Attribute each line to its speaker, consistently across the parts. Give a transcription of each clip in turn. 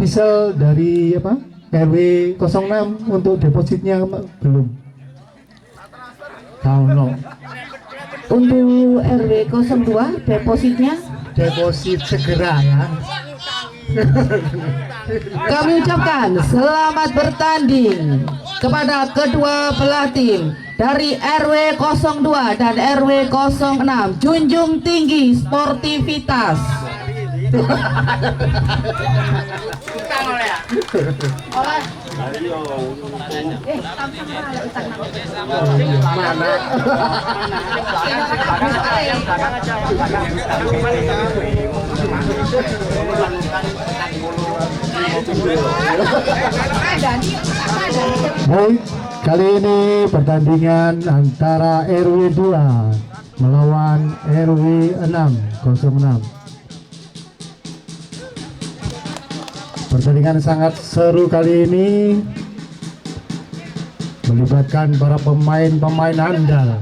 Speaker 1: official dari apa RW 06 untuk depositnya belum tahu no.
Speaker 2: Untuk RW 02 depositnya
Speaker 1: Deposit segera ya.
Speaker 2: kami ucapkan selamat bertanding kepada kedua belah tim dari RW 02 dan RW 06. Junjung tinggi sportivitas.
Speaker 1: Baik, kali ini pertandingan antara RW 2 melawan RW 06. Pertandingan sangat seru kali ini, melibatkan para pemain-pemain andal.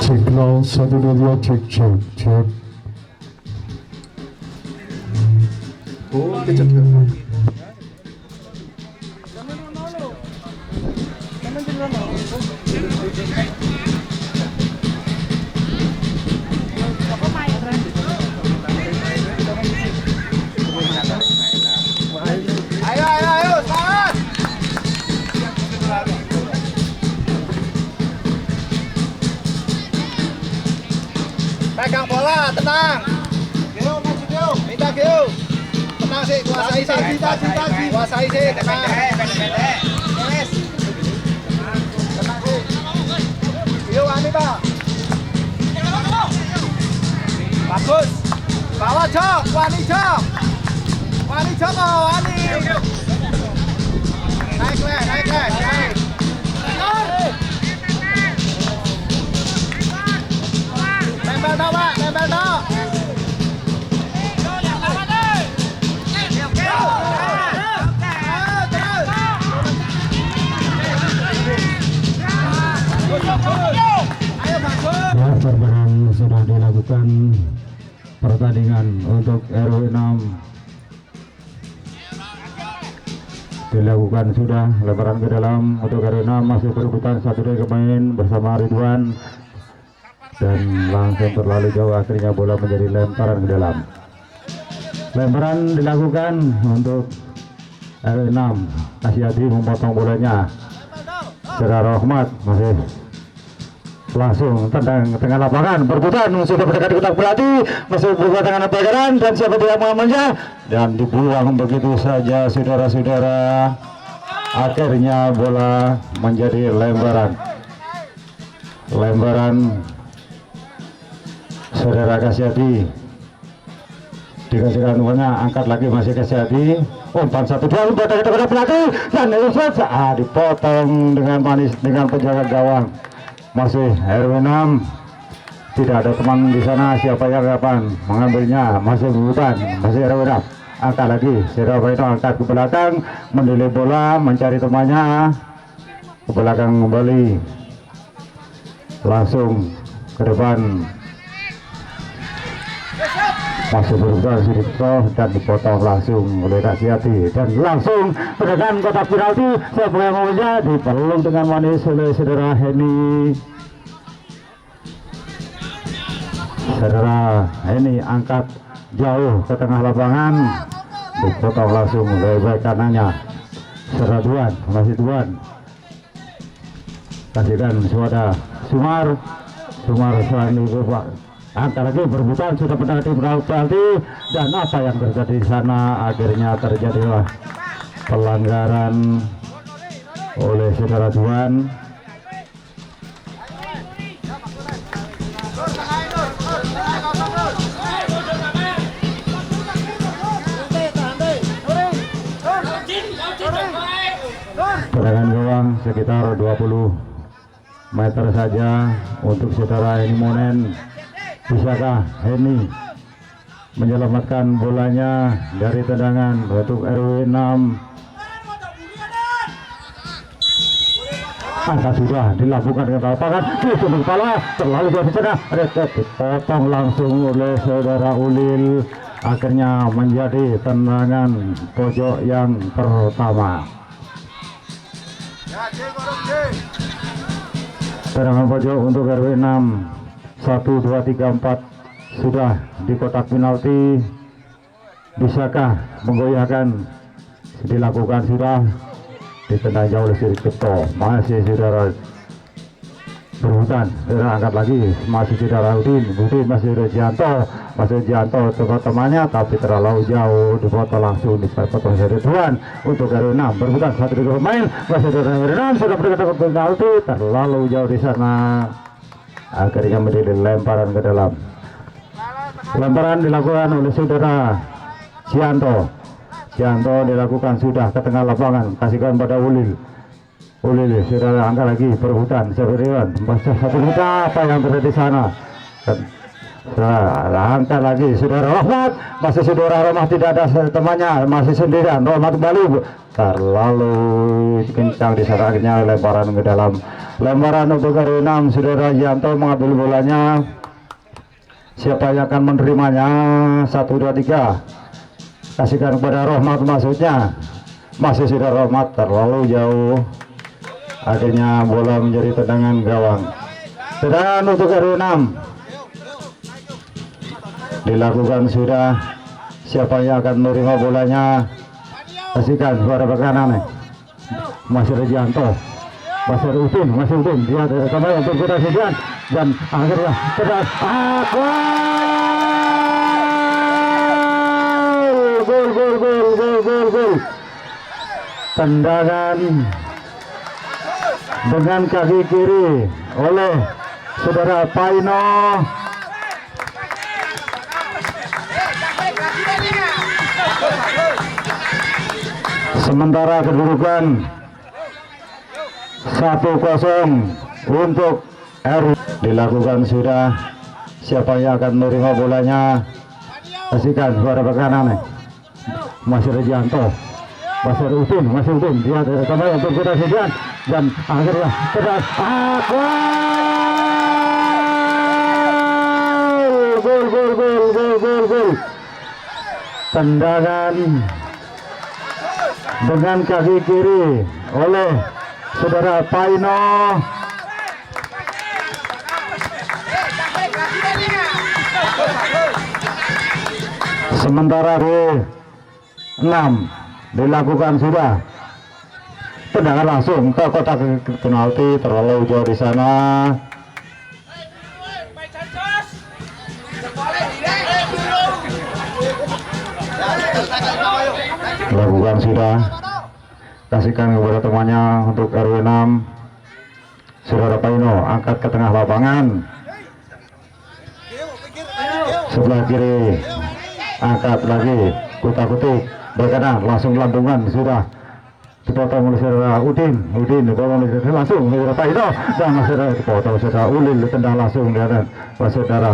Speaker 1: Signal 122 cek. Oh, kecil.
Speaker 3: Ayo, semangat. Pegang bola, tenang. Minta Gio. Tenang sih, kuasai sih. Kuasai sih, tenang. Yes. Tenang sih. Gio, Ani, Pak. Bagus. Bawa Jok, Wani Jok. Wani Jok, Wani. Naik. Nempel dong, Pak, nempel dong.
Speaker 1: Ya, pertandingan sudah dilakukan. Pertandingan untuk RW 6 dilakukan sudah, lebaran ke dalam untuk RW 6 masih berebutan satu dari pemain bersama Ridwan, dan langsung terlalu jauh, akhirnya bola menjadi lemparan ke dalam. Lemparan dilakukan untuk RW 6. Kasyadi memotong bolanya. Secara Rahmat masih langsung tendang tengah lapangan, berputar sudah berdekat di kotak penalti, masih berbuat dengan pelagaran, dan siapa tidak mengamalnya, dan dibuang begitu saja, saudara-saudara. Akhirnya bola menjadi lemparan saudara Kasyadi. Dikasihkan umpannya, angkat lagi, masih Kasyadi, umpan 1-2, umpan dari kotak penalti, dan dipotong dengan manis dengan penjaga gawang. Masih RW 6, tidak ada teman di sana, siapa yang kapan mengambilnya, masih berutan, masih RW 6, angkat lagi, siapa itu angkat ke belakang, mendelay bola, mencari temannya, ke belakang kembali, langsung ke depan, masih berusaha Siripto, dan dipotong langsung oleh Kasyati, dan langsung tekan kotak penalti. Siapa yang maunya, dipelung dengan manis oleh saudara Heni. Saudara Heni angkat jauh ke tengah lapangan, dipotong langsung oleh back kanannya saudara Duan, masih Duan, kasihkan suara Sumar selain itu Pak, angkat lagi, berbutan sudah penalti, dan apa yang terjadi di sana, akhirnya terjadilah pelanggaran oleh saudara Duan. berjarak sekitar 20 meter saja untuk saudara Heni Monen. Bisakah Heni menyelamatkan bolanya dari tendangan untuk RW 6? Angka sudah dilakukan dengan lapangan tusuk kepala terlalu jauh sana, dipotong langsung oleh saudara Ulil, akhirnya menjadi tendangan pojok yang pertama. Tendangan pojok untuk RW 6. 1, 2, 3, 4 sudah di kotak penalti. Bisakah menggoyahkan? Dilakukan sudah, ditendang jauh oleh Siri Keto. Masih saudara berhutan, saudara angkat lagi, masih saudara Udin masih Janto tempat temannya, tapi terlalu jauh, dipotong langsung, dipotong dari Tuan untuk RW 6 berhutan 1-2 pemain, masih saudara RW 6 sudah berdekatan ke penalti, terlalu jauh di sana, akhirnya menjadi lemparan ke dalam. Lemparan dilakukan oleh saudara Cianto dilakukan sudah ke tengah lapangan, kasihkan pada Ulil, saudara angkat lagi berhutan seberian satu juta, apa yang terjadi di sana. Angkat lagi saudara Rahmat, masih saudara Rahmat tidak ada temannya, masih sendirian. Rahmat kembali terlalu kencang di sana, akhirnya lemparan ke dalam. Lemparan untuk RW 6, saudara Janto mengambil bolanya. Siapa yang akan menerimanya? 1, 2, 3. Kasihkan kepada Rahmat, maksudnya masih saudara Rahmat terlalu jauh, akhirnya bola menjadi tendangan gawang. Tendangan untuk RW 6 dilakukan sudah. Siapa yang akan menerima bolanya? Kasihkan kepada kanan, masih Janto, masih Udin, dia kembali untuk kita sekian, dan akhirnya terus gol. Tendangan dengan kaki kiri oleh saudara Paino. Sementara kedudukan 1-0 untuk RW. Dilakukan sudah. Siapa yang akan menerima bolanya? Kasihkan kepada kanan, masih Janto, masih Udin, dia kembali untuk kita sekian, dan akhirnya terus gol. Tendangan dengan kaki kiri oleh saudara Paino. Sementara RW 6 dilakukan sudah. Tendangan langsung ke kotak penalti, terlalu jauh di sana. Lakukan sudah. Kasihkan kepada temannya untuk RW 6. Saudara Paino angkat ke tengah lapangan. Sebelah kiri angkat lagi, kutak-kutik berkanan, langsung lambungan sudah dipotong oleh saudara Udin dipotong oleh langsung saudara Paino, dan saudara dipotong saudara Ulil, tendang langsung dan saudara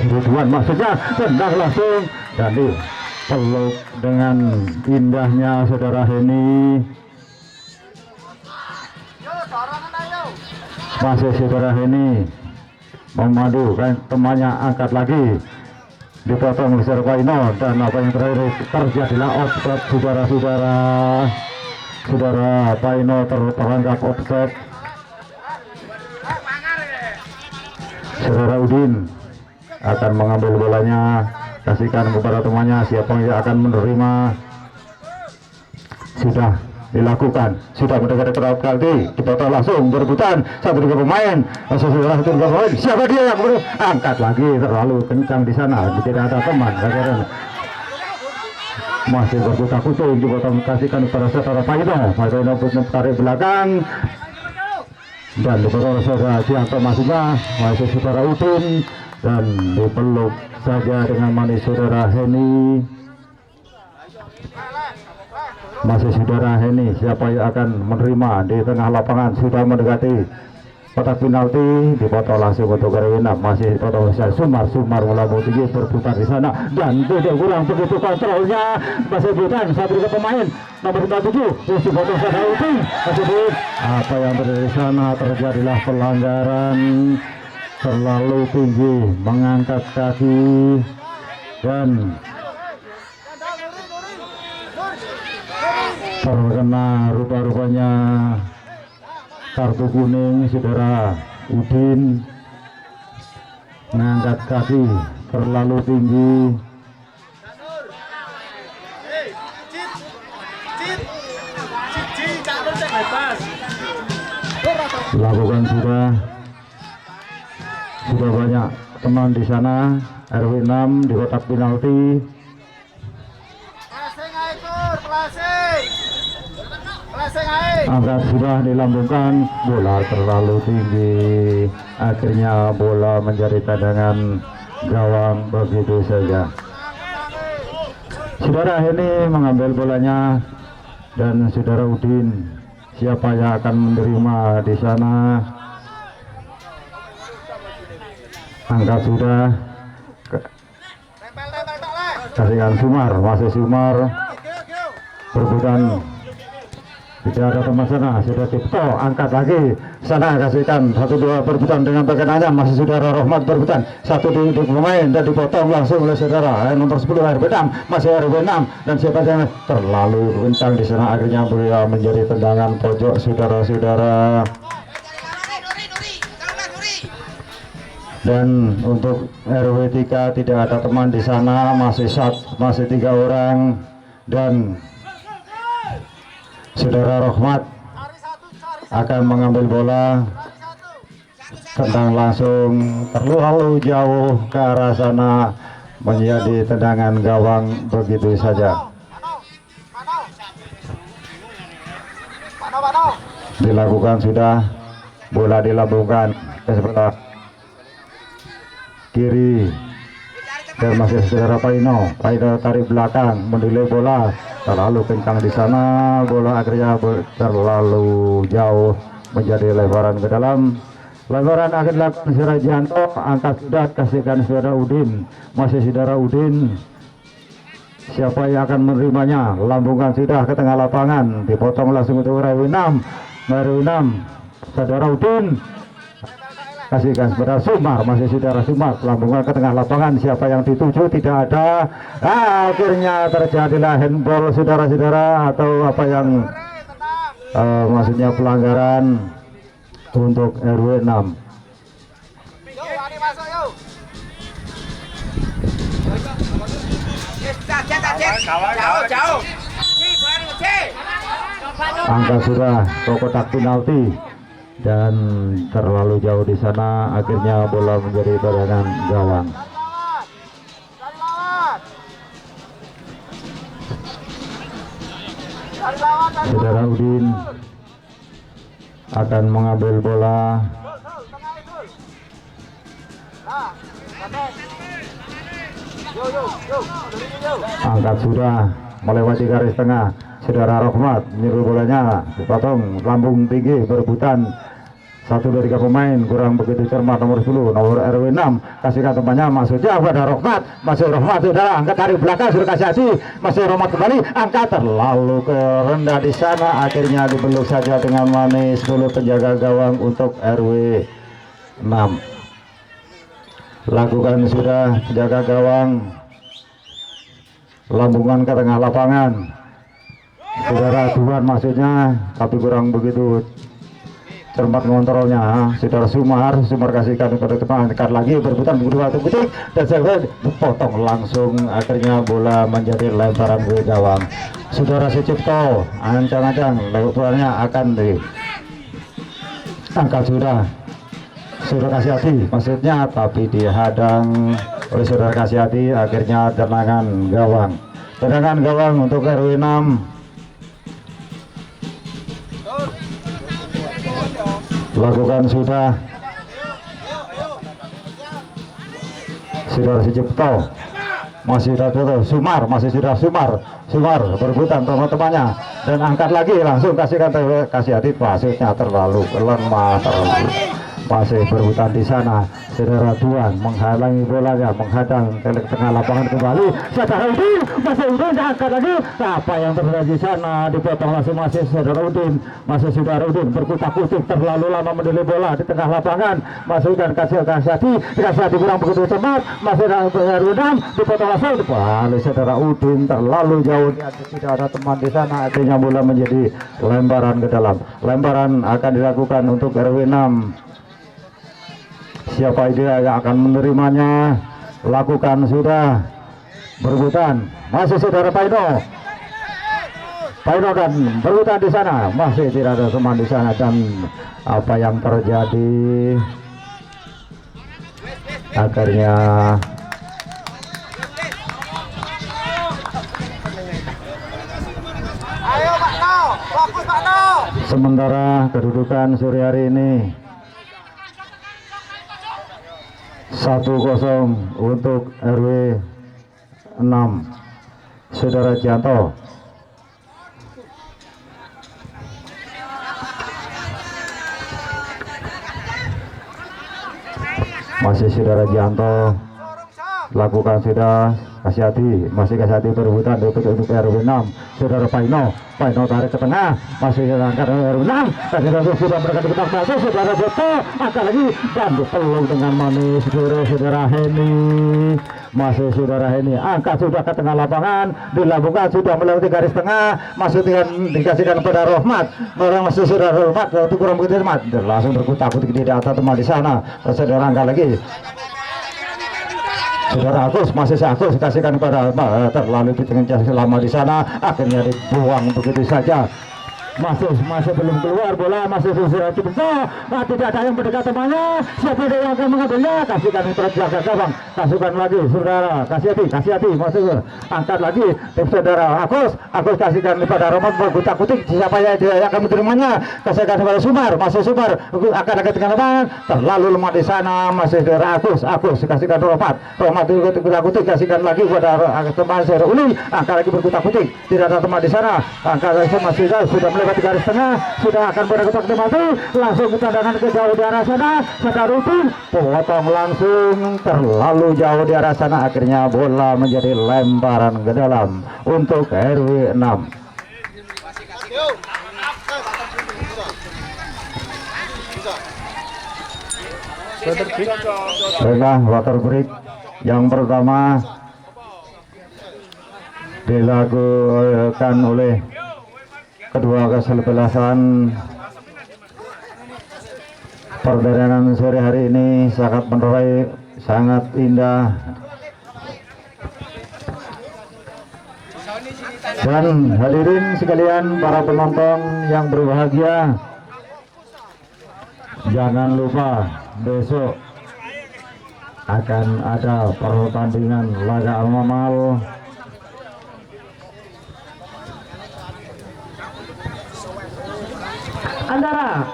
Speaker 1: Ridwan, maksudnya tendang langsung dan dipeluk dengan indahnya saudara Heni. Masih saudara Heni memadu kan temannya, angkat lagi, dipotong oleh saudara Paino, dan apa yang terakhir terjadilah offset saudara Paino terperangkap offset. Saudara Udin akan mengambil bolanya, kasihkan kepada temannya. Siapa yang akan menerima? Sudah dilakukan, sudah mendekati terakhir kali, dipotong langsung berebutan 1-2 pemain, siapa dia yang kemudian angkat lagi, terlalu kencang di sana, tidak ada teman, masih berkutak-kutuk, dipotong, kasihkan kepada saudara Paino pun tarik belakang, dan dipotong saudara Cianto, masih saudara Udin, dan dipeluk saja dengan manis saudara Heni. Masih saudara Heni, siapa yang akan menerima di tengah lapangan, sudah mendekati kotak penalti, dipotong langsung untuk Erwinam. Masih dipotong Sumar melambung tinggi berputar di sana dan tidak kurang begitu kontrolnya. Masih bukan satu pemain nomor 57 masih potong sana Uting. Apa yang terjadi di sana, terjadilah pelanggaran terlalu tinggi, mengangkat kaki dan terkena rupa-rupanya kartu kuning. Saudara Udin mengangkat kaki terlalu tinggi. Lakukan sudah banyak teman di sana. RW 6 di kotak penalti. Angkat sudah dilambungkan, bola terlalu tinggi, akhirnya bola menjadi tendangan gawang begitu saja. Saudara ini mengambil bolanya dan saudara Udin, siapa yang akan menerima di sana? Angkat sudah, kasihkan Sumar, masih Sumar berbutan. Tidak ada teman sana, sudah Cipto, angkat lagi sana, kasihkan 1-2 berbutan dengan tekanannya. Masih saudara Rahmat berbutan, satu di pemain dan dipotong langsung oleh saudara nomor 10 RW 6, masih RW 6 dan siapa yang terlalu kencang di sana, akhirnya beliau menjadi tendangan pojok saudara-saudara. Dan untuk RW 3 tidak ada teman di sana, masih 3 orang dan saudara Rahmat akan mengambil bola, tendang langsung terlalu jauh ke arah sana, menjadi tendangan gawang begitu saja. Dilakukan sudah, bola dilambungkan ke sebelah kiri dan masih saudara Paino tarik belakang, mendelay bola terlalu kencang di sana, bola akhirnya terlalu jauh menjadi lebaran ke dalam. Lebaran akan dilakukan saudara Janto, angkat sudah, kasihkan saudara Udin, masih saudara Udin, siapa yang akan menerimanya? Lambungkan sudah ke tengah lapangan, dipotong langsung untuk RW 6, saudara Udin, kasihkan saudara Sumar, masih saudara Sumar, lambungkan ke tengah lapangan, siapa yang dituju? Tidak ada. Akhirnya terjadilah handball saudara-saudara, atau apa yang maksudnya pelanggaran untuk RW 6. Angka sudah ke kotak penalti dan terlalu jauh di sana, akhirnya bola menjadi tendangan gawang. Saudara Udin akan mengambil bola, angkat sudah melewati garis tengah. Saudara Rahmat menyerbu bolanya, dipotong lambung tinggi berebutan. Satu dari 3 pemain kurang begitu cermat, nomor 10 nomor RW 6 kasihkan temannya, maksudnya pada Rahmat, masih Rahmat sudah angkat dari belakang, sudah kasih hati, masih Rahmat kembali, angkat terlalu ke rendah di sana, akhirnya dibeluk saja dengan manis 10 penjaga gawang untuk RW 6. Lakukan sudah penjaga gawang, lambungan ke tengah lapangan, saudara Tuhan maksudnya, tapi kurang begitu cermat mengontrolnya. Saudara Sumar kasihkan kepada teman, angkat lagi berebutan berdua titik dan saya potong langsung, akhirnya bola menjadi lemparan ke gawang. Saudara Sucipto ancang-ancang lemparannya akan diangkat sudah kasih hati maksudnya, tapi dihadang oleh saudara kasih hati, akhirnya tendangan gawang untuk RW 6. Lakukan sudah saudara Sucipto, masih Sumar, masih sudah Sumar Sumar berebutan teman-temannya dan angkat lagi langsung kasihkan kasih hati wasitnya terlalu lemah masih berebutan di sana. Saudara Tuan menghalangi bolanya, menghadang ke tengah lapangan kembali. Saudara Udin masih Udin angkat lagi. Apa yang terjadi di sana? Dipotong langsung masih saudara Udin. Masih saudara Udin berkutak-kutik terlalu lama mendelay bola di tengah lapangan. Masih dan kasih hati kurang begitu cepat. Masih saudara Udin dipotong langsung kembali. Saudara Udin terlalu jauh, tidak ada teman di sana. Akhirnya bola menjadi lemparan ke dalam. Lemparan akan dilakukan untuk RW 6. Siapa dia yang akan menerimanya? Lakukan sudah berebutan. Masih saudara Paino dan berebutan di sana. Masih tidak ada teman di sana dan apa yang terjadi? Akhirnya
Speaker 3: Ayo Pak No, fokus Pak No.
Speaker 1: sementara kedudukan sore hari ini 1-0 untuk RW 6 saudara Janto. Masih saudara Janto lakukan sudah kasih hati, masih kasih hati berebutan untuk RW 6 saudara Paino tarik ke tengah, masih angkat RW 6 dan sudah berdekat ke tengah saudara Joto angkat lagi dan dipeluk dengan manis saudara Heni. Masih saudara Heni angkat sudah ke tengah lapangan, dilambungkan sudah melewati garis tengah, masih dikasihkan kepada Rohmat. Orang masih saudara Rohmat itu kurang begitu cepat, langsung berkutak-kutik di atas teman di sana. Saudara angkat lagi saudara Agus, masih Agus kasihkan kepada terlalu dengan lama di sana, akhirnya dibuang begitu saja. Masih belum keluar bola, masih sudah cukup tidak ada yang mendekat temannya. Siapa yang akan mengambilnya? Kasihkan terjaga gawang, kasihkan lagi saudara, kasih hati, masih angkat lagi saudara Agus kasihkan kepada Romat berkutak-kutik. Siapa yang dia akan menerimanya? Kasihkan kepada Sumar, masih Sumar akan dengan teman terlalu lemah di sana. Masih saudara Agus kasihkan Romat berkutak-kutik, kasihkan lagi kepada teman saudara Uli, angkat lagi berkutak-kutik, tidak ada teman di sana. Angkat lagi masih sudah melewati garis tengah, sudah akan bergerak ke mati, langsung tendangan ke jauh di arah sana. Saudara Udin potong langsung terlalu jauh di arah sana, akhirnya bola menjadi lemparan ke dalam untuk RW 6. Baiklah, water break yang pertama dilakukan oleh kedua kesebelasan. Pertandingan sore hari ini sangat menarik, sangat indah, dan hadirin sekalian para penonton yang berbahagia, jangan lupa besok akan ada pertandingan laga Almamal
Speaker 2: antara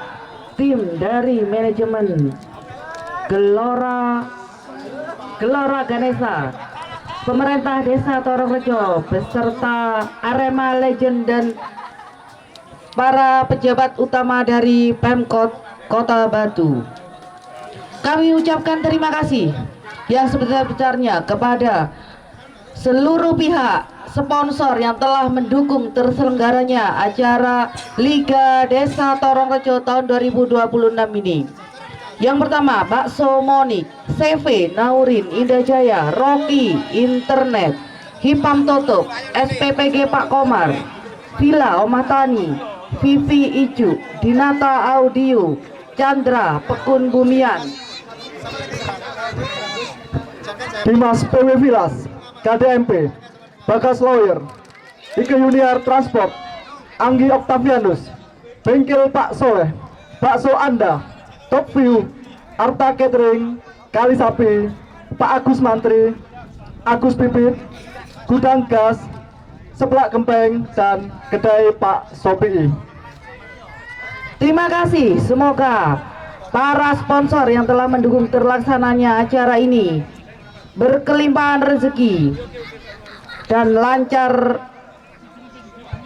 Speaker 2: tim dari manajemen Gelora Ganesha, pemerintah desa Torongrejo beserta Arema Legend dan para pejabat utama dari Pemkot Kota Batu. Kami ucapkan terima kasih yang sebesar-besarnya kepada seluruh pihak sponsor yang telah mendukung terselenggaranya acara Liga Desa Torongrejo tahun 2026 ini. Yang pertama, Bakso Monik, CV Naurin Indah Jaya, Rocky Internet, Hipam Tutup, SPPG Pak Komar, Villa Omah Tani, Vivi Iju, Dinata Audio, Chandra Pekun Bumian,
Speaker 3: Dimas PW Villas, KDMP, Bagas Lawyer, Ike Junior Transport, Anggi Octavianus, Bengkel Pak Soleh, Bakso Anda, Top View, Arta Catering, Kali Sapi, Pak Agus Mantri, Agus Pipit, Gudang Gas, Seblak Gempeng, dan Kedai Pak Sopi.
Speaker 2: terima kasih. Semoga para sponsor yang telah mendukung terlaksananya acara ini berkelimpahan rezeki dan lancar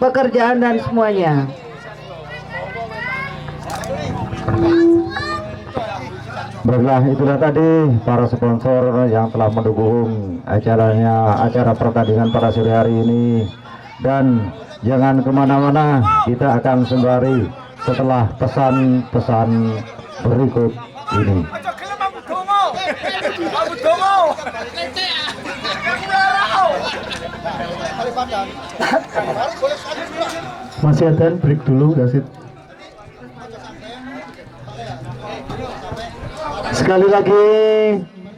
Speaker 2: pekerjaan dan semuanya.
Speaker 1: Baiklah, itulah tadi para sponsor yang telah mendukung acara pertandingan pada sore hari ini. Dan jangan kemana-mana, kita akan sembari setelah pesan-pesan berikut ini.
Speaker 3: Masih ada break dulu, Dasit. Sekali lagi,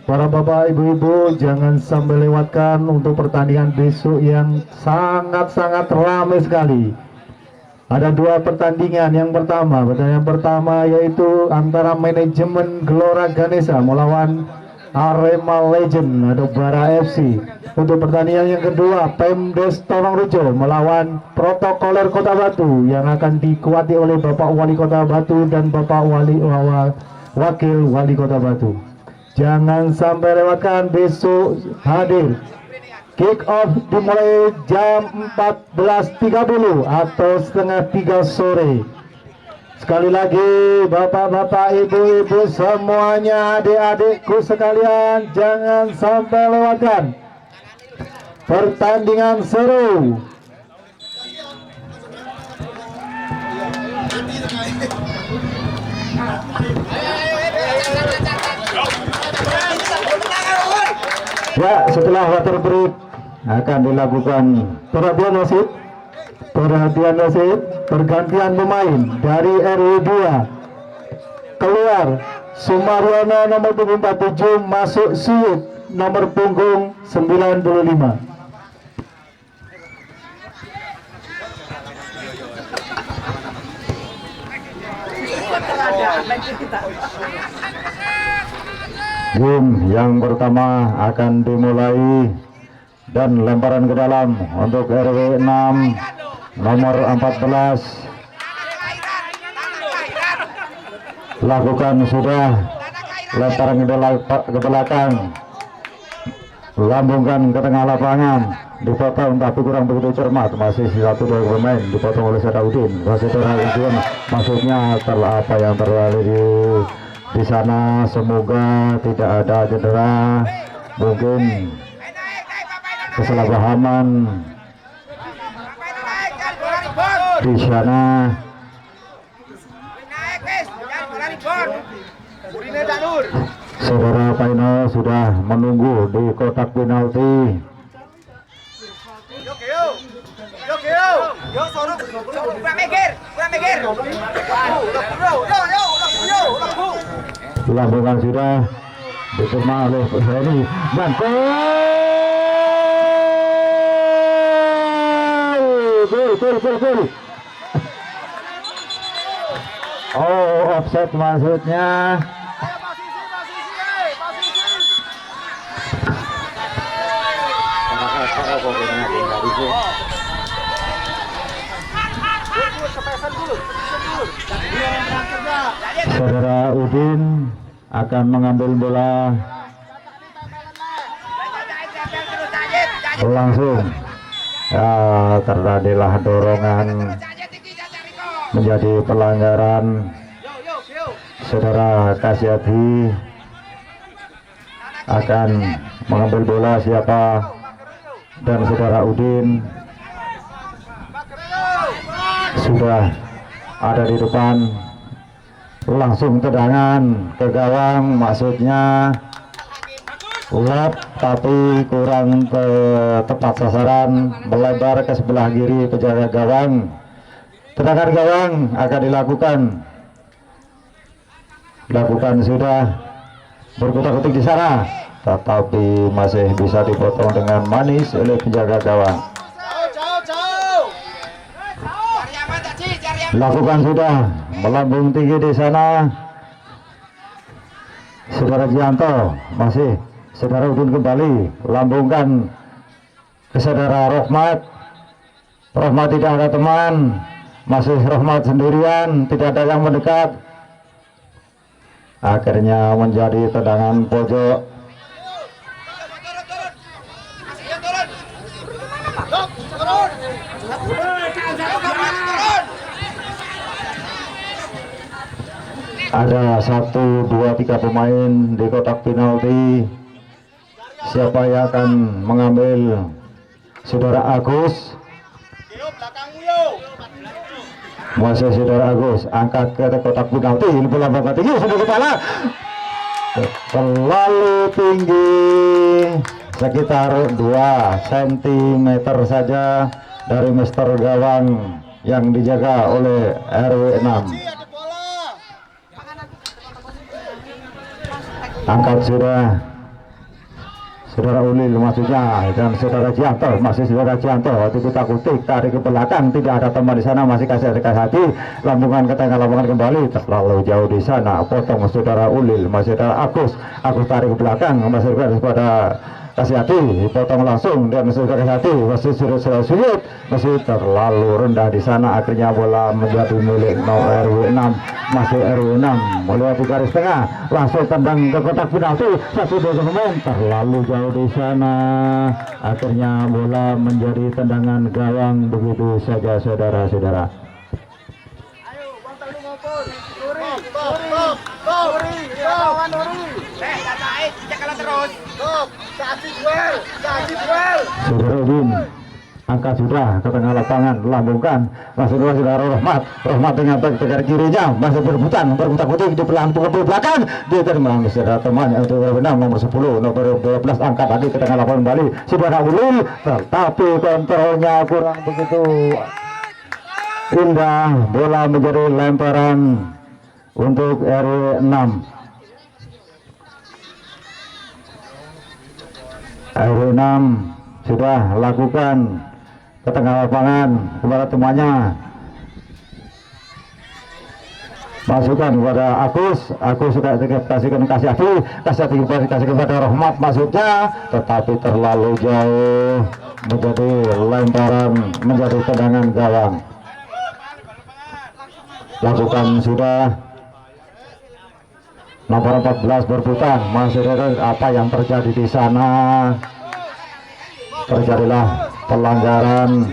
Speaker 3: para bapak ibu-ibu jangan sampai lewatkan untuk pertandingan besok yang sangat-sangat ramai sekali. Ada dua pertandingan. Pertandingan pertama yaitu antara manajemen Gelora Ganesha melawan Arema Legend atau Bara FC. Untuk pertandingan yang kedua, Pemdes Torongrejo melawan Protokoler Kota Batu yang akan dikuati oleh Bapak Wali Kota Batu dan Bapak Wakil Wali Kota Batu. Jangan sampai lewatkan, besok hadir. Kick off dimulai jam 14.30 atau setengah 3 sore. Sekali lagi, bapak-bapak, ibu-ibu semuanya, adik-adikku sekalian, jangan sampai lewatkan pertandingan seru.
Speaker 1: Ya, setelah water break akan dilakukan perhatian wasit, pergantian pemain dari RW 2 keluar Sumaryono nomor punggung 47, masuk Suyuk nomor punggung 95. Game yang pertama akan dimulai dan lemparan ke dalam untuk RW 6 nomor 14. Lakukan sudah lemparan ke belakang, lambungkan ke tengah lapangan, dipotong tapi kurang begitu cermat. Masih satu dua pemain dipotong oleh Sadaudin. Sadaudin maksudnya apa yang terjadi di sana, semoga tidak ada cedera, mungkin kesalahpahaman di sana. Saudara Paino sudah menunggu di kotak penalti. Lambungan sudah diterima oleh Heri Bantu. Gol. Oh, offset maksudnya. Saudara Udin akan mengambil bola langsung. Ya, terjadilah dorongan menjadi pelanggaran. Saudara Kasyati akan mengambil bola siapa, dan saudara Udin sudah ada di depan, langsung tendangan ke gawang, maksudnya lap tapi kurang tepat sasaran, melebar ke sebelah kiri penjaga gawang. Tendangan gawang akan dilakukan sudah berkutak-kutik di sana, tetapi masih bisa dipotong dengan manis oleh penjaga gawang. Lakukan sudah melambung tinggi di sana, saudara Gianto, masih saudara Udin kembali lambungkan ke saudara Rohmat. Rohmat tidak ada teman, masih Rohmat sendirian, tidak ada yang mendekat. Akhirnya menjadi tendangan pojok. Ada 1, 2, 3 pemain di kotak penalti. Siapa yang akan mengambil? Saudara Agus. Masih saudara Agus angkat ke kotak penalti. Ini bola tinggi sudah kepala. Terlalu tinggi, sekitar 2 cm saja dari Mister gawang yang dijaga oleh RW 6. Angkat sudah saudara Ulil maksudnya, dan saudara Cianto, masih saudara Cianto. Waktu kita kutik tarik ke belakang, tidak ada teman di sana, masih kasih hati, lambungan ke tengah, lambungan kembali, terlalu jauh di sana. Potong saudara Ulil, masih saudara Agus tarik ke belakang, masih pada kasih hati, potong langsung, dan masih kasih hati, masih sudah sulit, masih terlalu rendah di sana. Akhirnya bola menjadi milik RW 6, masih RW 6 melewati garis tengah, langsung tendang ke kotak penalti. 1-2 pemain terlalu jauh di sana. Akhirnya bola menjadi tendangan gawang begitu saja, saudara-saudara. Saudara Udin angkat sudah ke tengah lapangan, lambungkan masih saudara Rahmat dengan tegar kirinya, masih berebutan kutik di belakang, dia terima saudara teman untuk benar nomor 10, nomor 12 angkat lagi ke tengah lapangan kembali saudara Ulil, tetapi kontrolnya kurang begitu indah. Bola menjadi lemparan untuk RW 6. RW 6 sudah lakukan ke tengah lapangan kepada temannya, masukkan kepada Agus sudah kasih hati kepada Rahmat, masuknya tetapi terlalu jauh, menjadi lemparan, menjadi tendangan gawang. Lakukan sudah nomor 14 berputar, masih ada apa yang terjadi di sana. Terjadilah pelanggaran.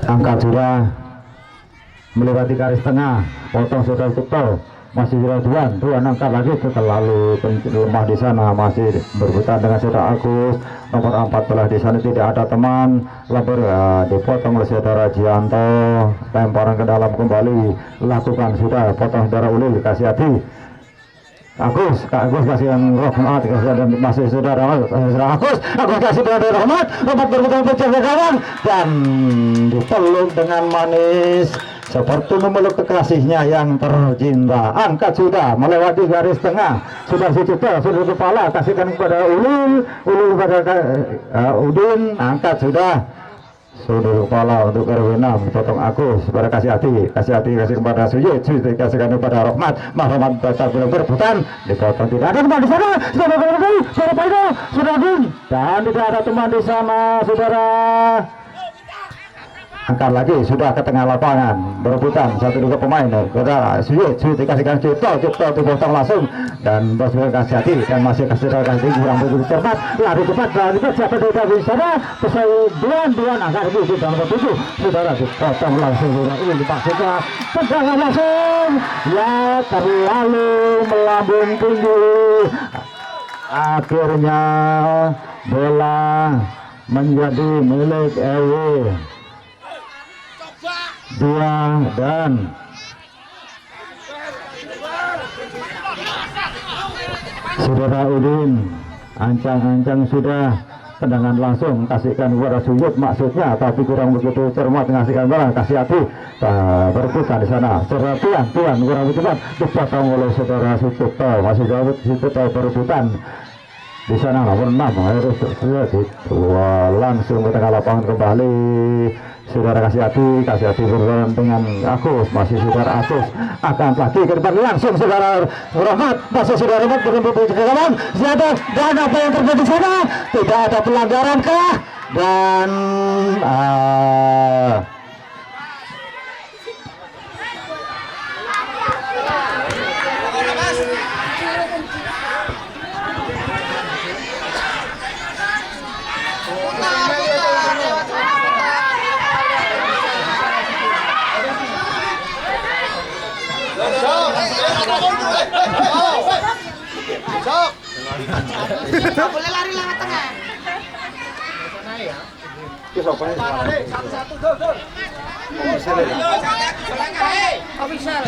Speaker 1: Angkat sudah melewati garis tengah, potong sudah tutup, masih sudah Tuan angkat lagi, terlalu lemah di sana, masih berputar dengan saudara Agus nomor 14 di sana, tidak ada teman, lebar dipotong oleh saudara Jianto, lemparan ke dalam kembali, lakukan sudah, potong saudara Ulil, kasih hati Agus kasih Rahmat, masih saudara Agus kasih saudara Rahmat berputar ke gawang dan dipeluk dengan manis seperti memeluk kekasihnya yang tercinta. Angkat sudah melewati garis tengah, sudah kepala, kasihkan kepada Ulil kepada Udin, angkat sudah kepala untuk RW 6, potong Agus kepada kasih hati kepada Suyut kasihkan kepada Rahmat tetap berebutan, dipotong, tidak ada teman di sana, sudah dan tidak ada teman di sana, saudara. Angkat lagi sudah ke tengah lapangan, berebutan 1-2 pemain, saudara Suyut dikasihkan Cipto dipotong langsung, dan bos kasih hati, dan masih kasih hati, kurang begitu cepat, lari cepat siapa tidak di sana, selesai Duan angkat lagi sudah nomor 7, saudara dipotong langsung, ini maksudnya tendangan langsung, ya terlalu melambung tinggi. Akhirnya bola menjadi milik RW 2 dan saudara Udin ancang-ancang sudah tendangan langsung, kasihkan kepada Suyut maksudnya, tapi kurang begitu cermat ngasihkan barang, kasih hati berputar di sana. Saudara Tuan kurang begitu cepat, dipotong oleh saudara Sucipto, masih jauh Sucipto berebutan di sana nomor 6 harus langsung ke tengah lapangan kembali. Saudara kasih hati berjalan dengan Agus, masih saudara Agus akan lagi ke depan langsung saudara Rahmat, masih saudara Rahmat berhenti ke kawan dan apa yang terjadi di sana, tidak ada pelanggaran kah, dan
Speaker 4: Boleh lari lewat tengah. Official.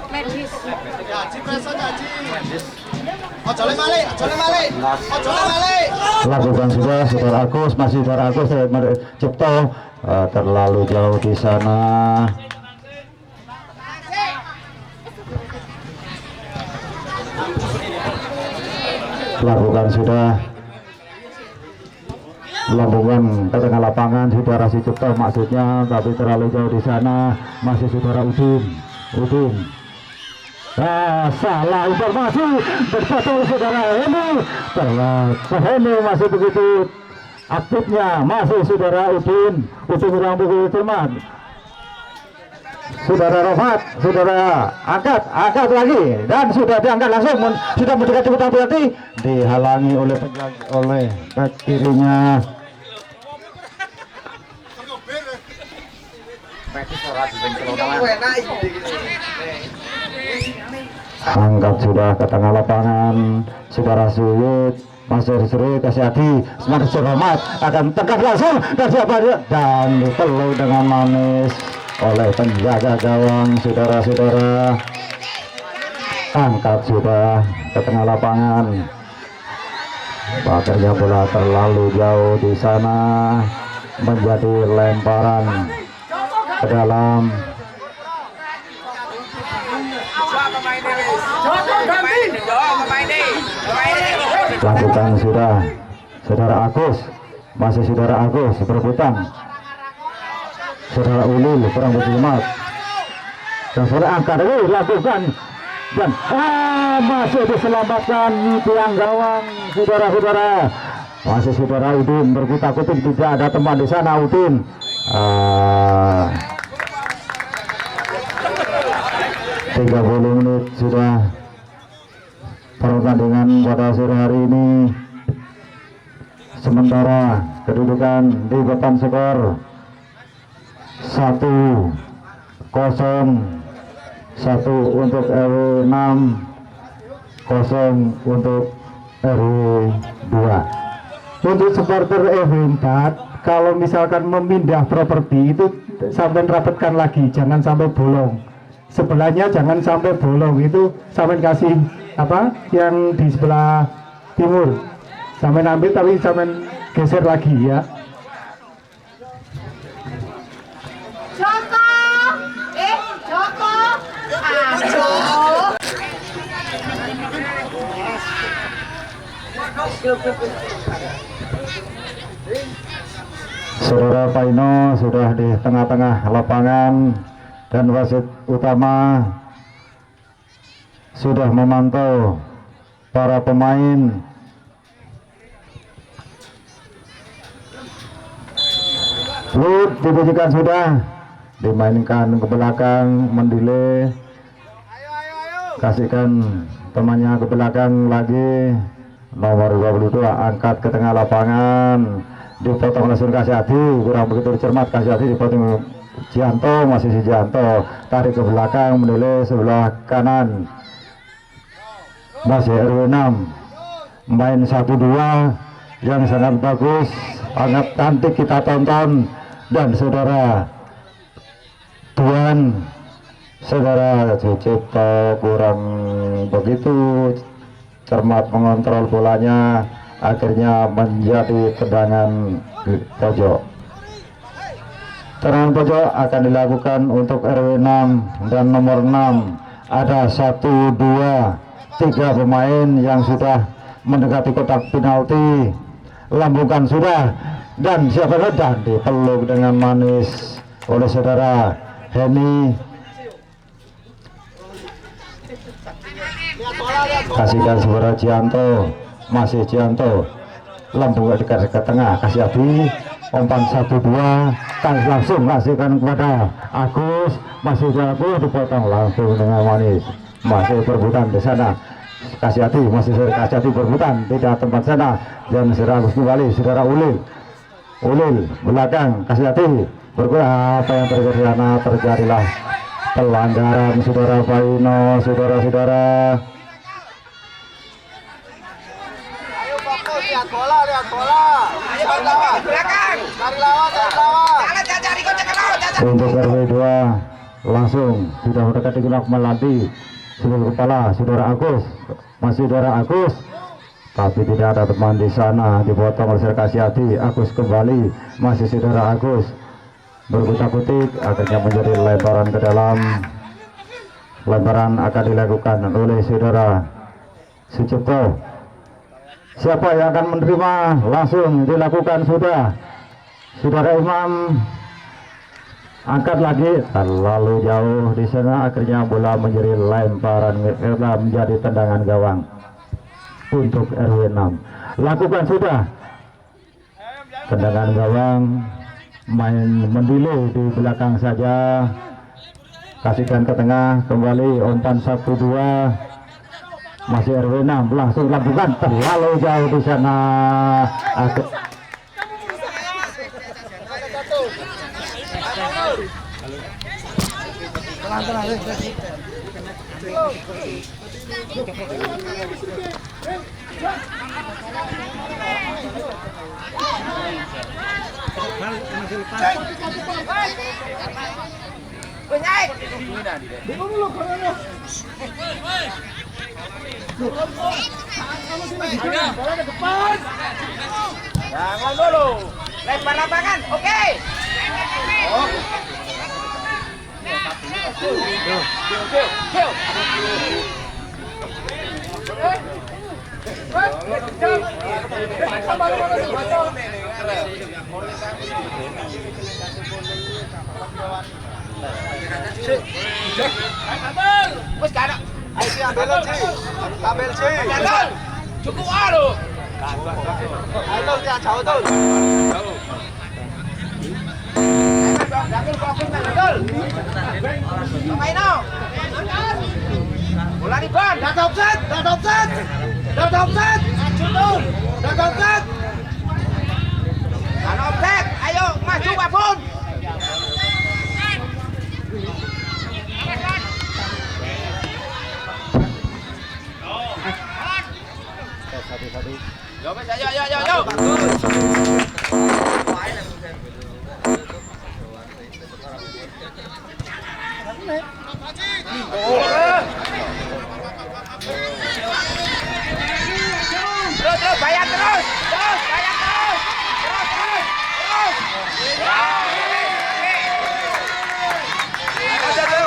Speaker 4: Medis.
Speaker 1: Lakukan sudah, saudara Agus, masih saudara Agus, Cipto terlalu jauh di sana. Lakukan sudah, lambungan ke tengah lapangan saudara si Cipto maksudnya, tapi terlalu jauh di sana. Masih saudara Udin. Salah informasi, bersatu saudara Heni masih begitu aktifnya, masih saudara Udin kurang begitu cermat. Saudara Romat, saudara angkat lagi dan sudah diangkat langsung, sudah mendekati hati-hati, dihalangi oleh back kirinya. Angkat sudah ke tengah lapangan, saudara Suyut masih disuruh kasih hati, semangat Romat akan tegak langsung dan siapa dia dan dipeluk dengan manis oleh penjaga gawang. Saudara-saudara, angkat sudah ke tengah lapangan, akhirnya bola terlalu jauh di sana, menjadi lemparan ke dalam. Lakukan sudah saudara Agus, masih saudara Agus berebutan, saudara Ulil kurang bersemangat dan saudara angkat lagi lakukan dan masih diselamatkan tiang gawang. Saudara-saudara, masih saudara Udin berkutak-kutik, tidak ada teman di sana. Udin 30 menit sudah pertandingan pada sore hari ini. Sementara kedudukan di papan skor 1-0, 1 untuk RW 6, 0 untuk RW 2. Untuk supporter RW 4, kalau misalkan memindah properti itu sampai rapatkan lagi, jangan sampai bolong. Sebelahnya jangan sampai bolong, itu sampai kasih apa yang di sebelah timur sampai ambil, tapi sampai geser lagi ya.
Speaker 4: Joko. Joko. Aduh.
Speaker 1: Saudara Paino sudah di tengah-tengah lapangan dan wasit utama sudah memantau para pemain. Lut dibunyikan sudah, dimainkan ke belakang, mendelay, kasihkan temannya ke belakang lagi. Nomor 22 angkat ke tengah lapangan, dipotong langsung kasih hati, kurang begitu cermat. Kasih hati dipotong Jianto, masih si Jianto tarik ke belakang, mendelay sebelah kanan. Masih RW 6 main 1-2 yang sangat bagus, sangat cantik kita tonton. Dan saudara Tuan, saudara Cipto kurang begitu cermat mengontrol bolanya, akhirnya menjadi tendangan pojok. Tendangan pojok akan dilakukan untuk RW 6 dan nomor 6. Ada 1, 2, 3 pemain yang sudah mendekati kotak penalti. Lambungkan sudah dan siapa dan dipeluk dengan manis oleh saudara Heni. Kasihkan saudara Jianto, masih Jianto, lambung dikasih ke tengah, kasih hati, umpan 1-2, langsung kasihkan kepada Agus, masih Agus, dipotong langsung dengan manis. Masih berbutan di sana, kasih hati, masih kasih hati berbutan, tidak tempat sana. Dan saudara Agus kembali, saudara Ulil belakang, kasih hati, bergerak. Apa yang terjadi di sana? Terjadilah pelanggaran saudara Paino, saudara-saudara. Untuk RW 2 langsung sudah mendekat digunakan melanti seluruh kepala saudara Agus, masih saudara Agus, tapi tidak ada teman di sana, dipotong oleh kasih hati. Agus kembali, masih saudara Agus berkutak-kutik, akhirnya menjadi lemparan ke dalam. Lemparan akan dilakukan oleh saudara Sucipto. Siapa yang akan menerima? Langsung dilakukan sudah. Saudara Imam angkat lagi, terlalu jauh di sana, akhirnya bola menjadi lemparan, menjadi tendangan gawang untuk RW 6. Lakukan sudah tendangan gawang, main mendelay di belakang saja, kasihkan ke tengah, kembali umpan 1-2, masih RW 6, langsung lakukan, terlalu jauh di sana.
Speaker 4: Jangan dulu. Lempar lapangan. Oke. Wes kan. Ayo si ambil si. Cukup alu. Ayo dia jauh tuh. Bola di ban, data offset. Ayo maju Babun. Yo. Terus bayar terus.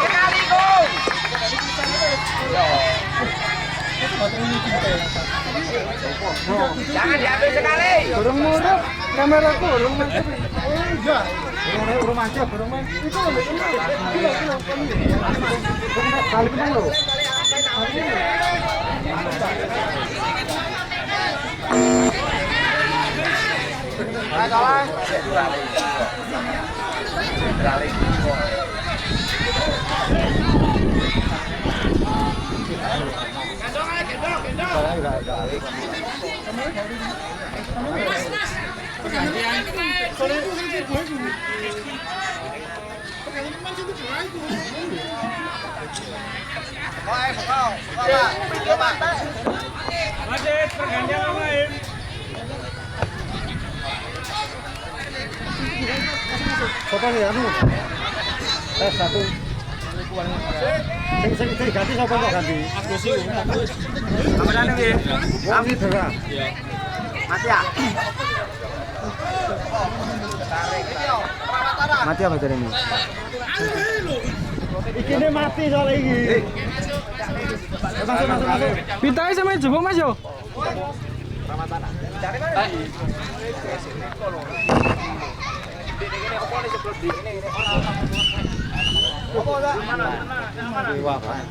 Speaker 4: Sekali gol. Jangan diambil sekali.
Speaker 3: Burung muda, kameraku burung muda. Enggak. Burung aja, burung main. Itu loh, kali kenal loh. Sopan ya anu. Tes satu. Sing ganti sapa kok ganti? Aku sih. Kamerane piye? Wong iki dera. Iya. Mati ya? Mati apa tadi ini? Iki mati soalnya iki. Masuk. Pintanya sama jebok Mas yo. Ramadana. Cari mana? Ini opo nih sebelum di ini opo dah mana Iwa kan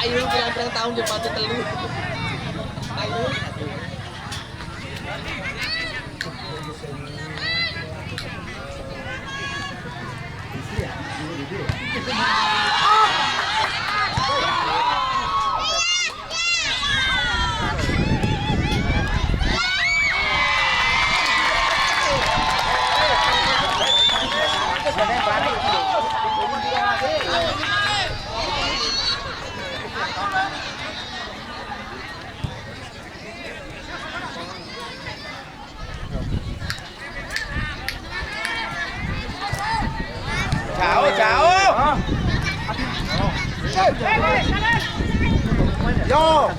Speaker 5: Ayo pirang-pirang tahun di patu telu. Ayo.
Speaker 4: Jauh. Yo.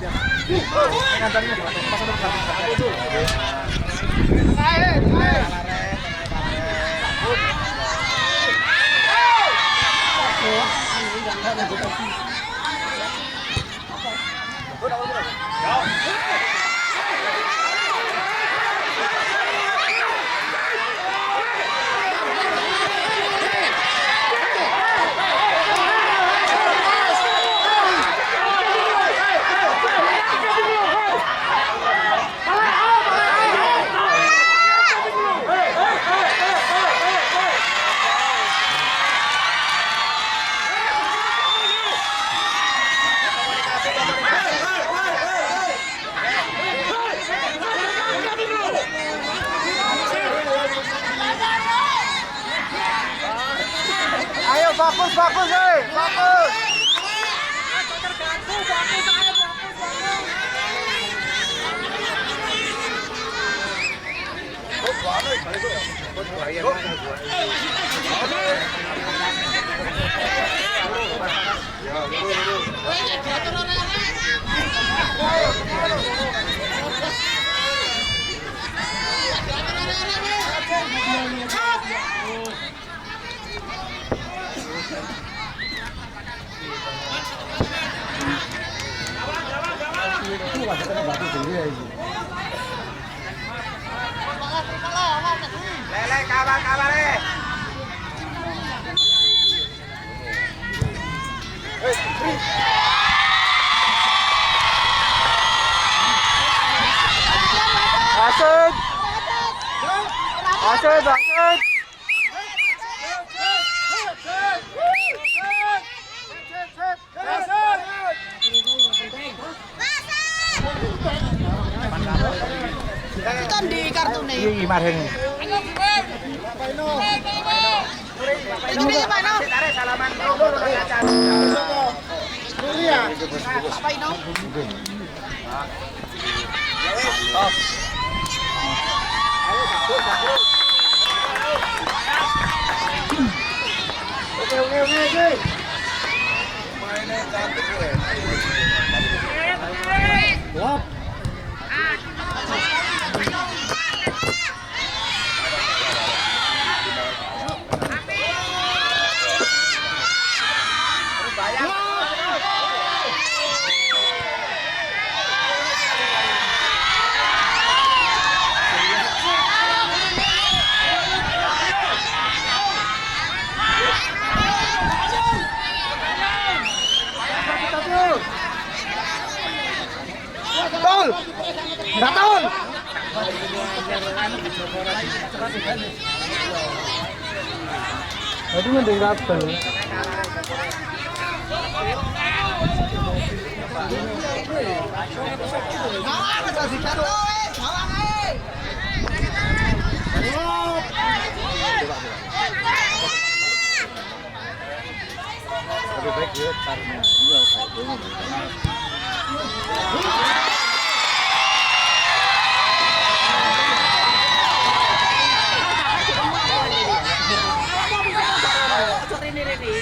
Speaker 4: Ayo bagus, bagus. Lele kabar eh. Asud. Asud.
Speaker 5: Kan di kartu nih.
Speaker 4: Iya gimana ini?
Speaker 5: Itu dia mana?
Speaker 4: Salaman dulu
Speaker 5: Apa ini?
Speaker 4: Oke. Mainnya cantik gue. Wap. Betul. Betul.
Speaker 3: Tadi mending gatel.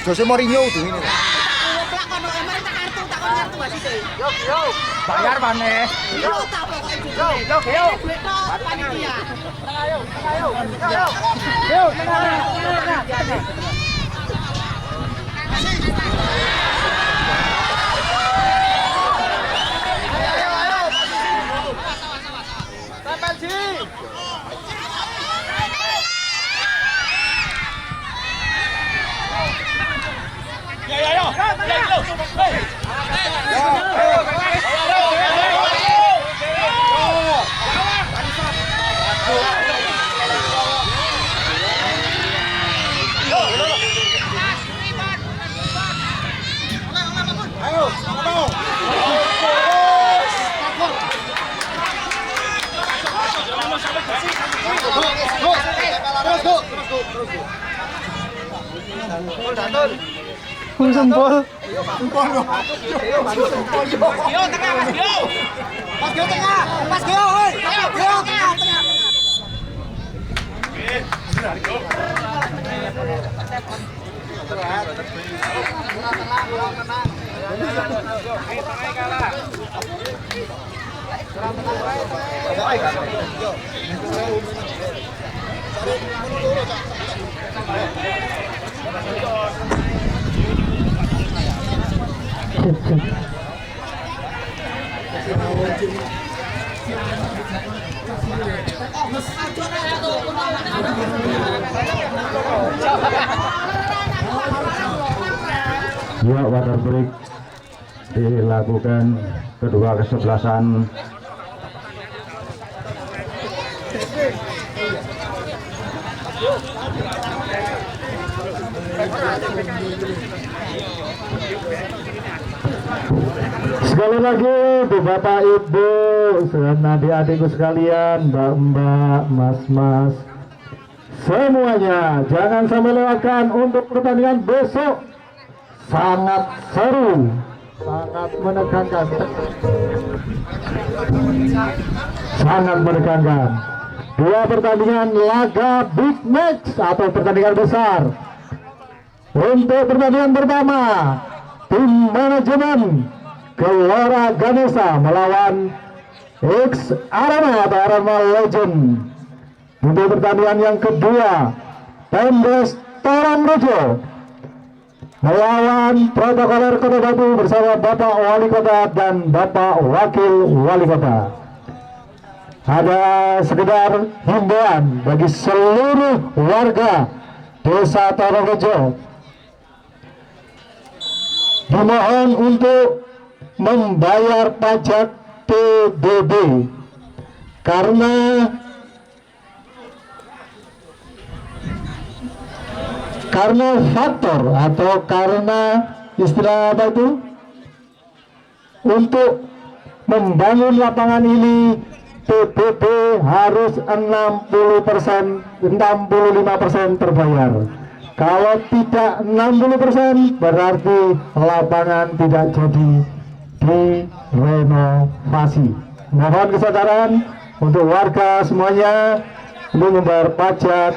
Speaker 4: Jose Mourinho tuh ini. Bayar mana?
Speaker 3: Sempol.
Speaker 1: Ya, water break dilakukan kedua kesebelasan. Sekali lagi Bapak Ibu, adik-adikku sekalian, Mbak-mbak, Mas-mas, semuanya jangan sampai lewatkan untuk pertandingan besok. Sangat seru, sangat menegangkan, sangat menegangkan. Dua pertandingan laga big match atau pertandingan besar. Untuk pertandingan pertama, tim manajemen Gelora Ganesha melawan X Arema atau Arema Legend. Untuk pertandingan yang kedua, Pembes Toromrejo
Speaker 3: melawan protokoler Kota Batu bersama Bapak Wali Kota dan Bapak Wakil Wali Kota. Ada sekedar himbauan bagi seluruh warga Desa Tororejo, dimohon untuk membayar pajak PBB karena faktor atau karena istilah apa itu, untuk membangun lapangan ini PBB harus 65% terbayar. Kalau tidak 60% berarti lapangan tidak jadi direnovasi. Mohon kesadaran untuk warga semuanya untuk membayar pajak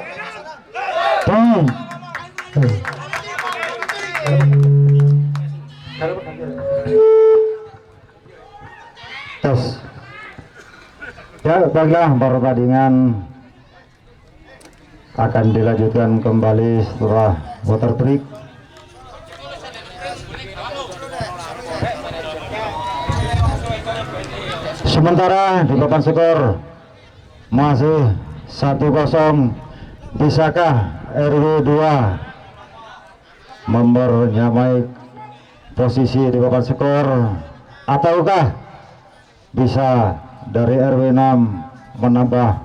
Speaker 3: tes. Ya, baiklah, pertandingan akan dilanjutkan kembali setelah water break. Sementara di papan skor masih 1-0. Bisakah RW 2 menyamai posisi di papan skor, ataukah bisa dari RW 6 menambah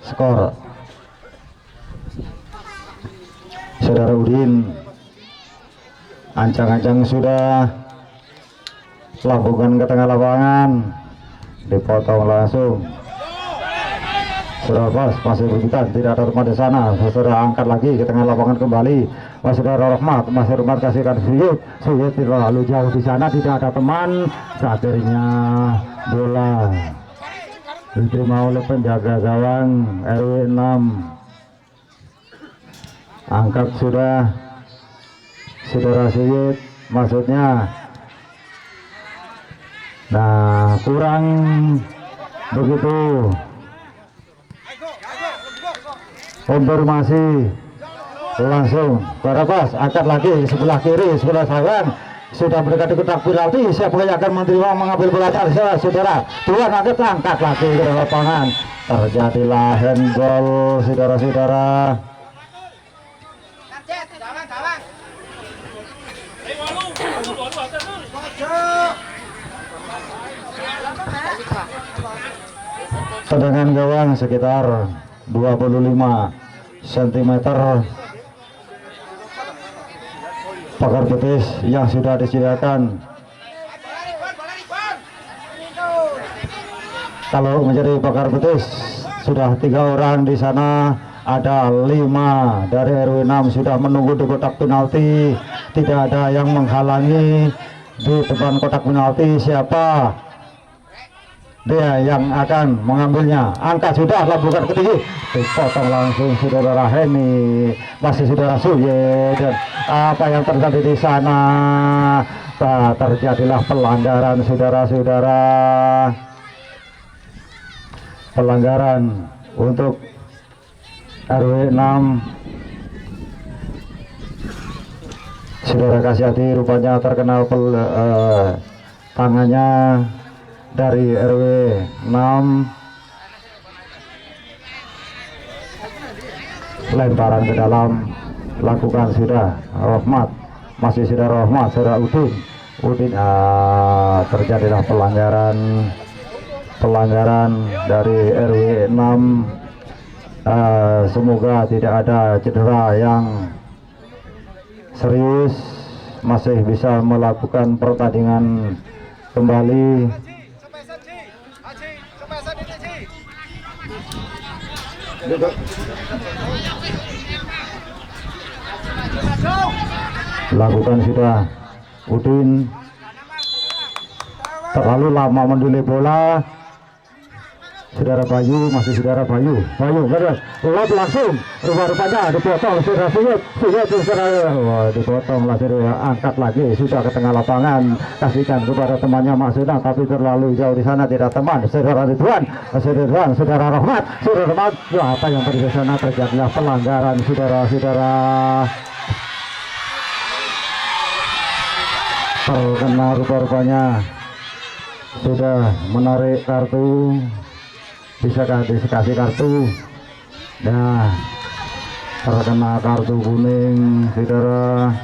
Speaker 3: skor? Saudara Udin ancang-ancang sudah lambungkan ke tengah lapangan, dipotong langsung. Sudah pas, masih berputar, tidak ada teman di sana. Sudah angkat lagi ke tengah lapangan kembali. Masih ada Rahmat, masih Rahmat kasihkan Suyut. Suyut terlalu jauh di sana, tidak ada teman. Akhirnya bola diterima oleh penjaga gawang RW 6. Angkat sudah Saudara Suyut, maksudnya. Nah, kurang begitu. Konfirmasi langsung Barabas, angkat lagi sebelah kiri, sebelah sayang sudah mendekati kotak penalti. Siapa yang akan menerima mengambil bola dari saudara? Tuan angkat lagi ke lapangan. Terjadilah handball, saudara-saudara. Tendangan gawang sekitar 25 cm. Pagar betis yang sudah disediakan. Kalau menjadi pagar betis sudah 3 orang di sana, ada 5 dari RW 6 sudah menunggu di kotak penalti. Tidak ada yang menghalangi di depan kotak penalti. Siapa dia yang akan mengambilnya? Angkat sudah, lambungkan ke tinggi, dipotong langsung saudara Heni, masih saudara Suye. Dan apa yang terjadi di sana? Terjadilah pelanggaran, saudara-saudara. Pelanggaran untuk RW 6. Saudara Kasyati rupanya terkena tangannya dari RW 6. Lemparan ke dalam lakukan sudah Rahmat, masih sudah Rahmat, sudah Udin. Terjadilah pelanggaran dari RW 6. Semoga tidak ada cedera yang serius, masih bisa melakukan pertandingan kembali. Lakukan sudah Udin, terlalu lama mendelay bola. Saudara Bayu, masih saudara Bayu lop langsung, rupanya dipotong saudara Suyut, dipotong lah saudara. Angkat lagi sudah ke tengah lapangan, kasihkan kepada temannya maksudnya, tapi terlalu jauh di sana, tidak teman. Saudara Ridwan, saudara Rahmat, apa yang terjadi di sana? Terjadilah pelanggaran, saudara-saudara.
Speaker 1: terkena rupa-rupanya sudah menarik kartu, bisa dikasih kartu. Nah, terkena kartu kuning saudara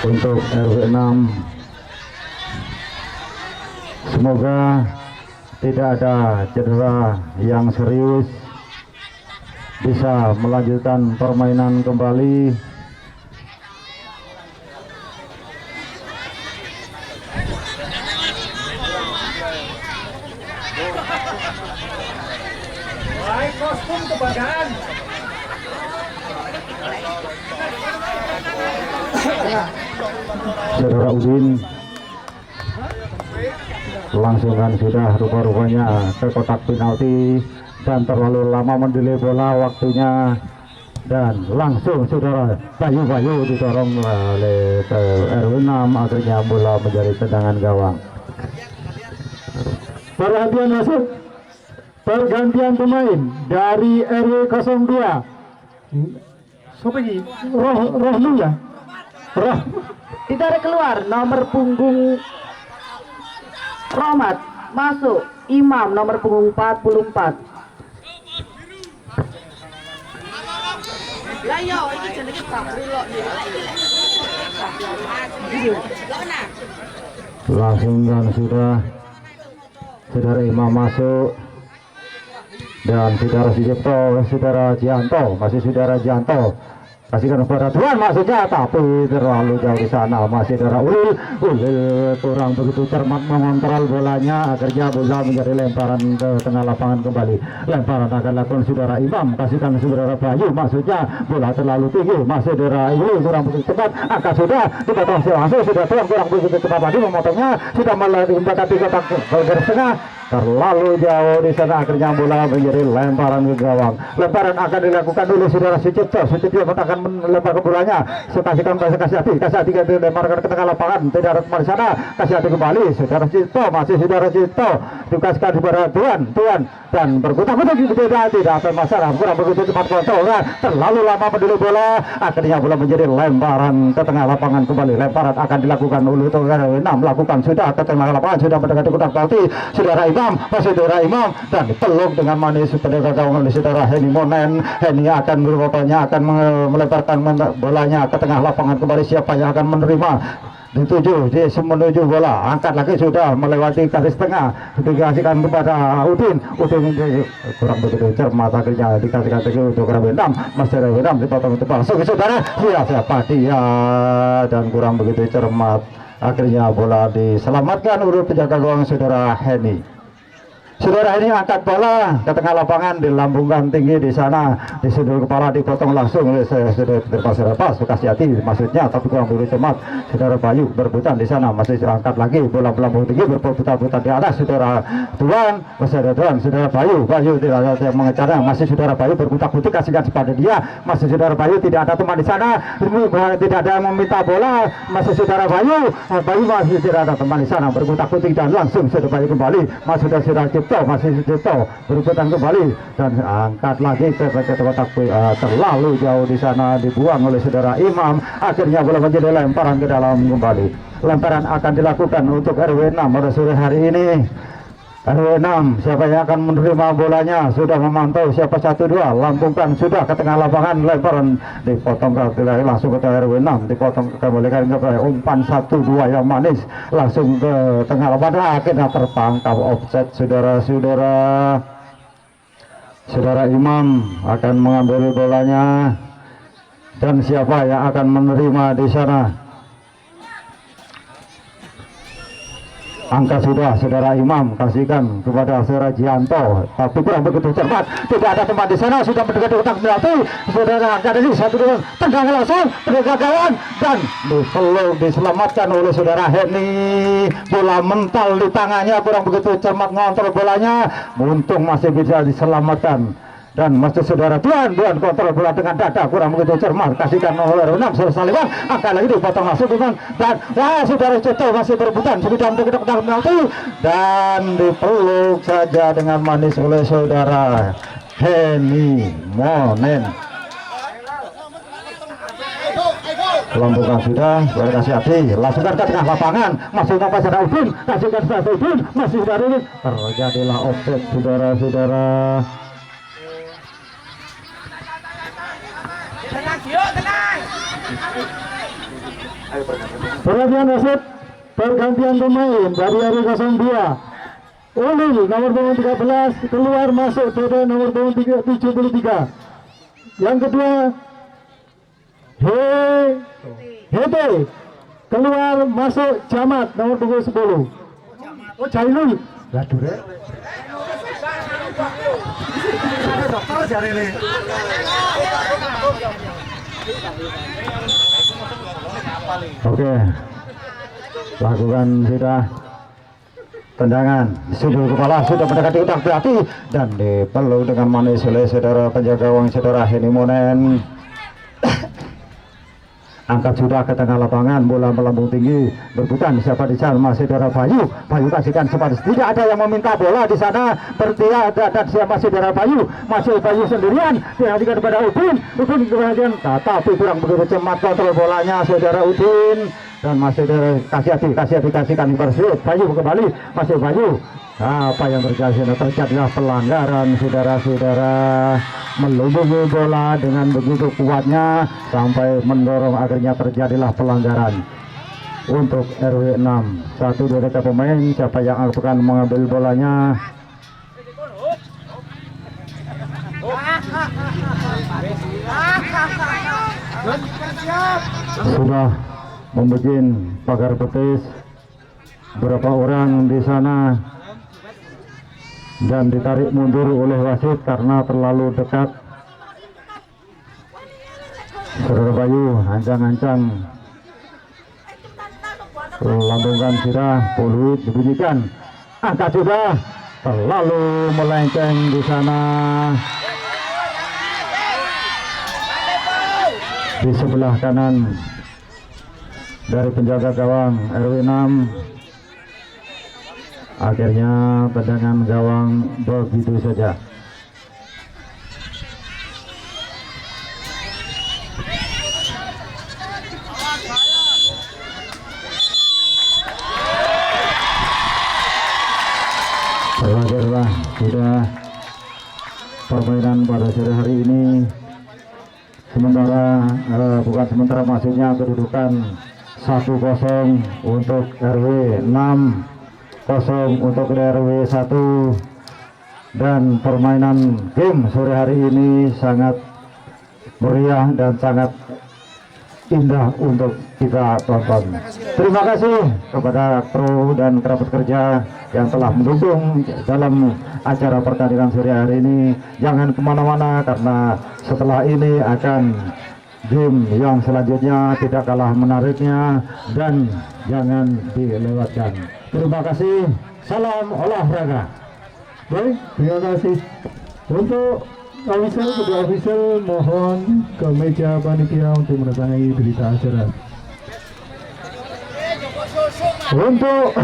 Speaker 1: untuk RW 6. Semoga tidak ada cedera yang serius, bisa melanjutkan permainan kembali. Saudara Udin langsung kan sudah rupa-rupanya ke kotak penalti dan terlalu lama mendelay bola waktunya, dan langsung saudara Bayu didorong oleh ke RW 6, akhirnya bola menjadi tendangan gawang. Perhatian masuk, pergantian pemain dari RW 02. Siapa ini? Rohlu ya?
Speaker 2: Ditarik keluar nomor punggung Rohmat, masuk Imam nomor punggung 44.
Speaker 1: Langsung kan sudah saudara Imam masuk, dan saudara Sucipto, saudara Jianto, masih saudara Jianto kasihkan kepada Tuan, maksudnya tapi terlalu jauh di sana. Masih saudara Ulil kurang begitu cermat mengontrol bolanya, akhirnya bola menjadi lemparan ke tengah lapangan kembali. Lemparan akan lakukan saudara Imam, kasihkan saudara Bayu, maksudnya bola terlalu tinggi. Masih saudara Ulil kurang begitu cepat, angka sudah dipotong langsung, sudah Tuan kurang begitu cepat lagi memotongnya, sudah mendekati kotak garis tengah, terlalu jauh di sana, akhirnya bola menjadi lemparan ke gawang. Lemparan akan dilakukan oleh saudara Sucipto akan melempar ke bolanya, kasihkan kasih hati dilemparkan ke tengah lapangan, tidak ada di sana, kasih hati kembali saudara Sucipto, masih saudara Sucipto dikasihkan kepada Tuan dan berkutak-kutak tidak apa masalah, kurang begitu cepat kontrol, terlalu lama mendelay bola, akhirnya bola menjadi lemparan ke tengah lapangan kembali. Lemparan akan dilakukan oleh RW 6, melakukan sudah ke tengah lapangan, sudah mendekati kotak penalti saudara Imam, saudara Imam, dan dipeluk dengan manis pendekat gawang oleh saudara Heni Monen. Heni akan berupaya akan melemparkan bolanya ke tengah lapangan kembali. Siapa yang akan menerima? Dituju, menuju bola, angkat lagi, sudah melewati garis tengah, dikasihkan kepada Udin kurang begitu cermat, akhirnya dikasihkan lagi untuk RW 6. Masih RW 6 dipotong itu langsung saudara, siapa dia, dan kurang begitu cermat, akhirnya bola diselamatkan oleh penjaga gawang saudara Heni. Saudara ini angkat bola ke tengah lapangan, dilambungkan tinggi di sana, di sudut kepala dipotong langsung oleh saudara terpas, kasih hati maksudnya, tapi kurang begitu cemat. Saudara Bayu berputar di sana, masih angkat lagi bola melambung tinggi, berputar-putar di atas saudara Tuan, saudara Bayu tidak ada yang mengejarnya, masih saudara Bayu berputar-putar, kasihkan kepada dia, masih saudara Bayu tidak ada teman di sana, tidak ada yang meminta bola, masih saudara Bayu masih tidak ada teman di sana, berputar-putar dan langsung saudara Bayu kembali, masih saudara masih Sucipto berputar kembali dan angkat lagi ke kotak terlalu jauh di sana, dibuang oleh saudara Imam, akhirnya bola menjadi lemparan ke dalam kembali. Lemparan akan dilakukan untuk RW 6 pada sore hari ini. RW 6, siapa yang akan menerima bolanya? Sudah memantau siapa 1-2, lambungkan sudah ke tengah lapangan, lemparan dipotong langsung ke RW 6, dipotong kembalikan ke umpan 1-2 yang manis, langsung ke tengah lapangan, akhirnya tertangkap offset saudara Imam akan mengambil bolanya, dan siapa yang akan menerima di sana? Angka sudah saudara Imam, kasihkan kepada saudara Jianto, tapi kurang begitu cermat, tidak ada tempat di sana, sudah mendekati kotak penalti, saudara angkat ini 1-2, tendang langsung pendekat gawang, dan dipeluk diselamatkan oleh saudara Heni. Bola mental di tangannya, kurang begitu cermat ngontrol bolanya, untung masih bisa diselamatkan. Dan masih saudara Tuan kontrol bola dengan dada, kurang begitu cermat, kasihkan oleh RW 6 selesai lewat, angkat lagi dipotong langsung dan saudara Ceto masih berebutan sudah mendekati kotak penalti dan dipeluk saja dengan manis oleh saudara Heni Monen. Lambungkan sudah, kasih hati, langsungkan ke tengah lapangan, masukkan pada Udin, kasihkan pada Udin, masih dari ini, terjadilah offside saudara-saudara. Pergantian wasit, pergantian pemain dari RW 02. Ulil nomor punggung 13 keluar masuk Dede nomor punggung 73. Yang kedua Hete keluar masuk Jamat nomor punggung 10. Oh Jailul. Lah dure. Dokter jare ini. Oke. Lakukan sudah tendangan sudut kepala sudah mendekati utak berarti dan dipeluk dengan manis oleh saudara penjaga gawang saudara Heni Monen. Angkat sudah ke tengah lapangan, bola melambung tinggi, berputar siapa di sana saudara Bayu kasihkan sempat, tidak ada yang meminta bola di sana, bertiada dan siapa saudara Bayu, masih Bayu sendirian, dialihkan kepada Udin kemudian tapi kurang begitu cemat kontrol bolanya saudara Udin dan masih kasihkan bersih Bayu kembali, masih Bayu. Apa yang terjadi? Terjadilah pelanggaran saudara-saudara, melumpuhi bola dengan begitu kuatnya sampai mendorong, akhirnya terjadilah pelanggaran untuk RW 6. 1-2 dekat pemain, siapa yang akan mengambil bolanya? Sudah membuat pagar betis berapa orang di sana dan ditarik mundur oleh wasit karena terlalu dekat. Saudara Bayu ancang-ancang lambungkan sudah, peluit dibunyikan, angkat sudah, terlalu melenceng di sana. Di sebelah kanan dari penjaga gawang RW 6. Akhirnya tendangan gawang begitu saja. Berakhirlah sudah permainan pada sore hari ini. Sementara maksudnya kedudukan 1-0 untuk RW 6, 0 untuk RW 1, dan permainan game sore hari ini sangat meriah dan sangat indah untuk kita tonton. Terima kasih kepada kru dan kerabat kerja yang telah mendukung dalam acara pertandingan sore hari ini. Jangan kemana-mana karena setelah ini akan game yang selanjutnya tidak kalah menariknya dan jangan dilewatkan. Terima kasih, salam olahraga.
Speaker 3: Baik, terima kasih. Untuk kedua official mohon ke meja panitia untuk mendatangi berita acara. Untuk